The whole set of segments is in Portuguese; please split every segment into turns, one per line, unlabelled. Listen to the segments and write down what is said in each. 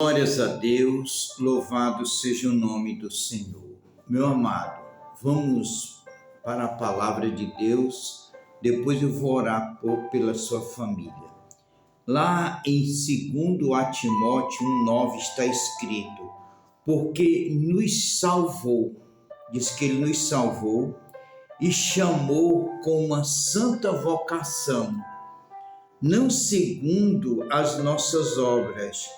Glórias a Deus, louvado seja o nome do Senhor. Meu amado, vamos para a palavra de Deus, depois eu vou orar pela sua família. Lá em 2 Timóteo 1,9 está escrito, porque nos salvou, diz que Ele nos salvou e chamou com uma santa vocação, não segundo as nossas obras,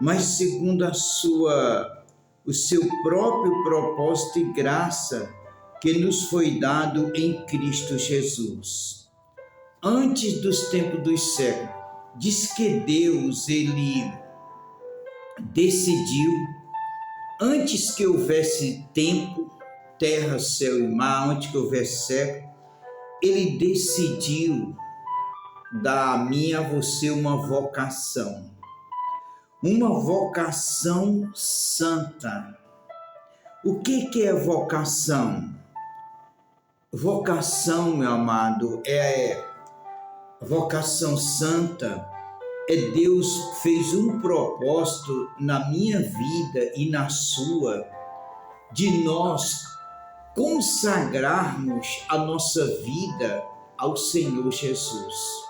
mas segundo o seu próprio propósito e graça que nos foi dado em Cristo Jesus. Antes dos tempos dos séculos, diz que Deus, Ele decidiu, antes que houvesse tempo, terra, céu e mar, antes que houvesse século, Ele decidiu dar a mim e a você uma vocação santa. O que é vocação? Vocação, meu amado, vocação santa. Deus fez um propósito na minha vida e na sua, de nós consagrarmos a nossa vida ao Senhor Jesus.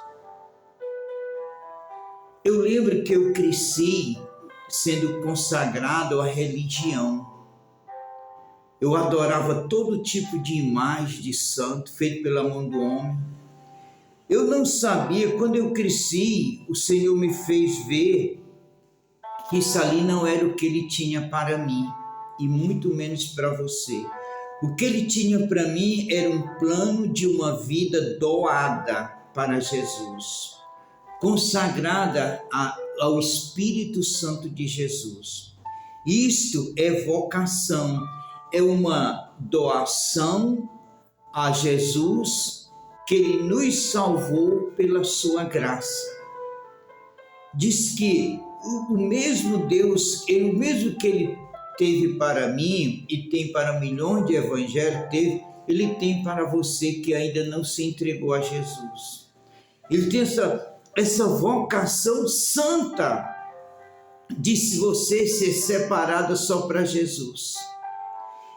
Eu lembro que eu cresci sendo consagrado à religião. Eu adorava todo tipo de imagem de santo feito pela mão do homem. Eu não sabia, quando eu cresci, o Senhor me fez ver que isso ali não era o que Ele tinha para mim, e muito menos para você. O que Ele tinha para mim era um plano de uma vida doada para Jesus, consagrada ao Espírito Santo de Jesus. Isto é vocação, é uma doação a Jesus, que Ele nos salvou pela sua graça. Diz que o mesmo Deus, o mesmo que Ele teve para mim e tem para milhões de evangelhos, Ele tem para você que ainda não se entregou a Jesus. Ele tem essa vocação santa de você ser separada só para Jesus,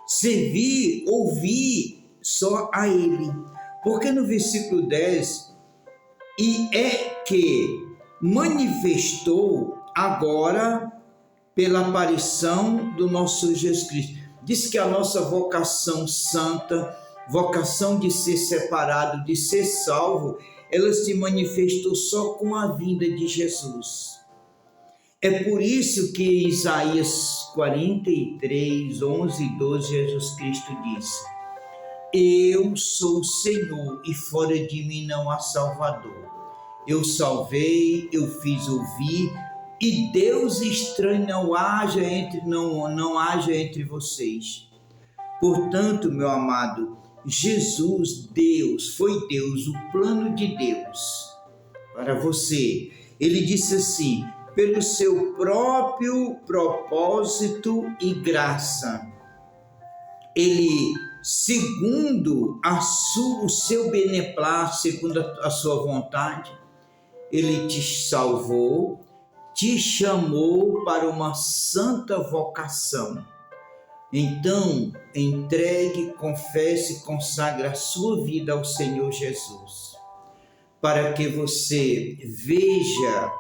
servir, ouvir só a Ele. Porque no versículo 10, e é que manifestou agora pela aparição do nosso Jesus Cristo. Diz que a nossa vocação santa, vocação de ser separado, de ser salvo, ela se manifestou só com a vinda de Jesus. É por isso que em Isaías 43, 11 e 12, Jesus Cristo diz: eu sou o Senhor e fora de mim não há Salvador. Eu salvei, eu fiz ouvir, e Deus estranho não haja entre vocês. Portanto, meu amado, Jesus, foi Deus, o plano de Deus para você. Ele disse assim, pelo seu próprio propósito e graça, Ele, segundo o seu beneplácito, segundo a sua vontade, Ele te salvou, te chamou para uma santa vocação. Então, entregue, confesse, consagre a sua vida ao Senhor Jesus, para que você veja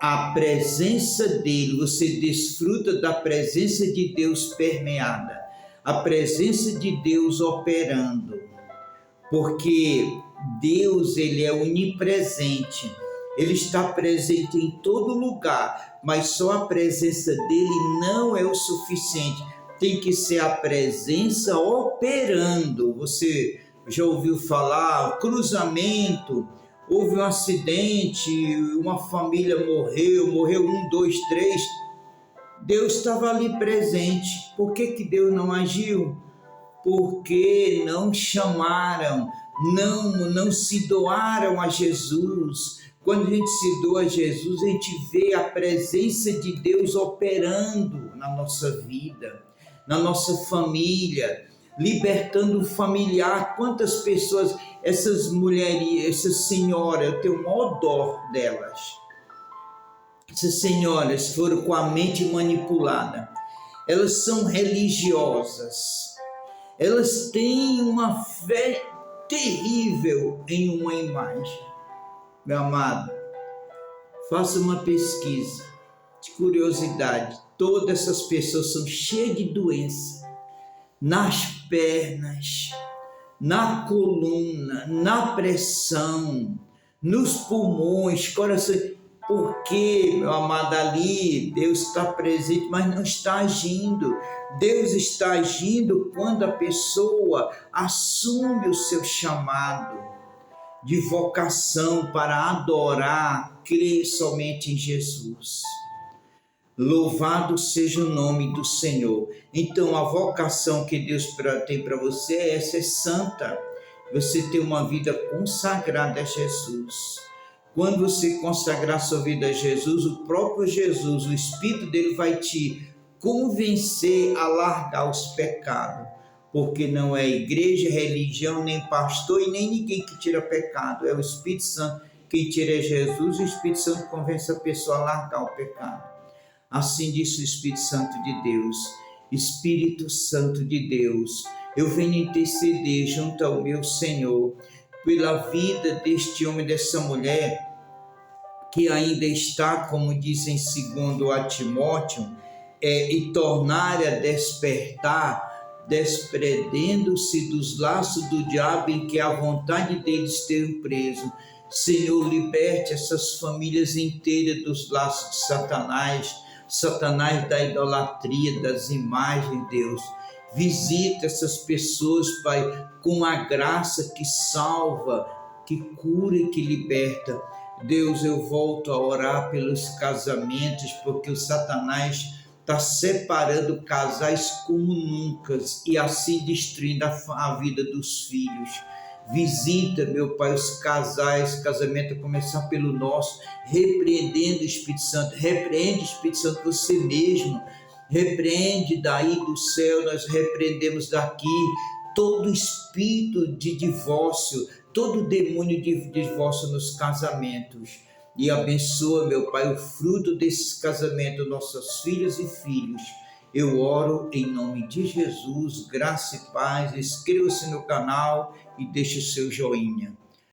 a presença dEle, você desfruta da presença de Deus permeada, a presença de Deus operando, porque Deus, Ele é onipresente, Ele está presente em todo lugar, mas só a presença dEle não é o suficiente. Tem que ser a presença operando. Você já ouviu falar, cruzamento, houve um acidente, uma família morreu 1, 2, 3. Deus estava ali presente. Por que Deus não agiu? Porque não chamaram, não se doaram a Jesus. Quando a gente se doa a Jesus, a gente vê a presença de Deus operando na nossa vida, na nossa família, libertando o familiar. Quantas pessoas, essas mulheres, essas senhoras, eu tenho o maior dó delas. Essas senhoras foram com a mente manipulada. Elas são religiosas. Elas têm uma fé terrível em uma imagem. Meu amado, faça uma pesquisa de curiosidade. Todas essas pessoas são cheias de doença nas pernas, na coluna, na pressão, nos pulmões, coração. Porque, meu amado, ali Deus está presente, mas não está agindo. Deus está agindo quando a pessoa assume o seu chamado de vocação para adorar, crer somente em Jesus. Louvado seja o nome do Senhor. Então, a vocação que Deus tem para você é essa, é santa. Você tem uma vida consagrada a Jesus. Quando você consagrar sua vida a Jesus, o próprio Jesus, o Espírito dele vai te convencer a largar os pecados. Porque não é igreja, religião, nem pastor e nem ninguém que tira pecado. É o Espírito Santo. Quem tira é Jesus, o Espírito Santo convence a pessoa a largar o pecado. Assim disse o Espírito Santo de Deus. Espírito Santo de Deus, eu venho interceder junto ao meu Senhor pela vida deste homem, dessa mulher, que ainda está, como dizem segundo a Timóteo, e tornar a despertar, desprendendo-se dos laços do diabo em que a vontade deles tem preso. Senhor, liberte essas famílias inteiras dos laços de Satanás, Satanás da idolatria, das imagens, Deus. Visita essas pessoas, Pai, com a graça que salva, que cura e que liberta. Deus, eu volto a orar pelos casamentos, porque o Satanás está separando casais como nunca e assim destruindo a vida dos filhos. Visita, meu Pai, os casais, casamento a começar pelo nosso, repreendendo o Espírito Santo, repreende, Espírito Santo, você mesmo, repreende daí do céu, nós repreendemos daqui todo espírito de divórcio, todo demônio de divórcio nos casamentos, e abençoa, meu Pai, o fruto desses casamentos, nossas filhas e filhos. Eu oro em nome de Jesus, graça e paz. Inscreva-se no canal e deixe o seu joinha.